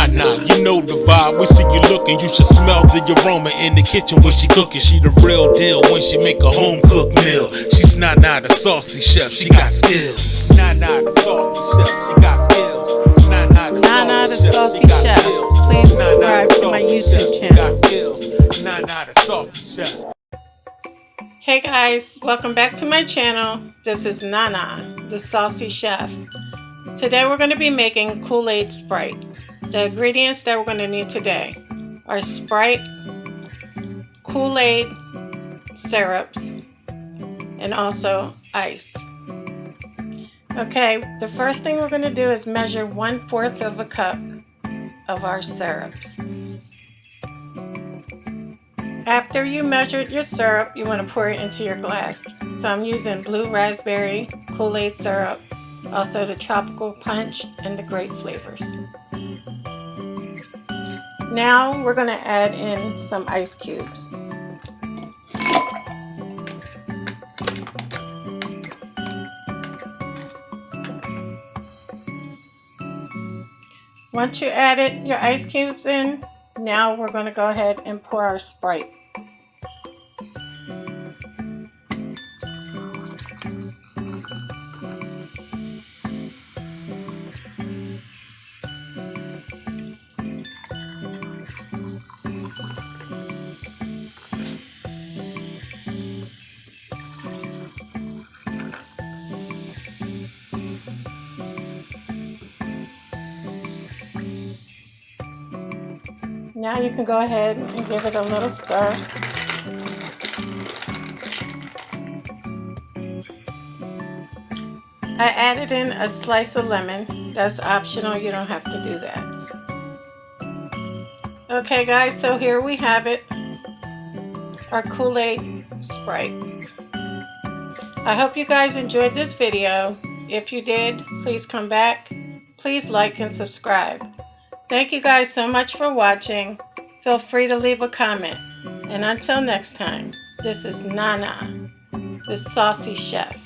Nana, you know the vibe. We see you looking, you should smell the aroma in the kitchen when she cooking. She the real deal when she make a home cooked meal. She's Nana the saucy chef, she got skills. Nana the saucy chef, she got skills. Nana the Saucy Chef. Please subscribe to my YouTube channel. Nana the Saucy Chef. Hey guys, welcome back to my channel. This is Nana the Saucy Chef. Today we're going to be making Kool-Aid Sprite. The ingredients that we're going to need today are Sprite, Kool-Aid, syrups, and also ice. Okay, the first thing we're going to do is measure 1/4 of a cup of our syrups. After you measured your syrup, you want to pour it into your glass. So I'm using blue raspberry Kool-Aid syrup, also the tropical punch and the grape flavors. Now we're going to add in some ice cubes. Once you added your ice cubes in, now we're going to go ahead and pour our Sprite. Now you can go ahead and give it a little stir. I added in a slice of lemon. That's optional, you don't have to do that. Okay guys, so here we have it, our Kool-Aid Sprite. I hope you guys enjoyed this video. If you did, please come back. Please like and subscribe. Thank you guys so much for watching. Feel free to leave a comment. And until next time, this is Nana, the Saucy Chef.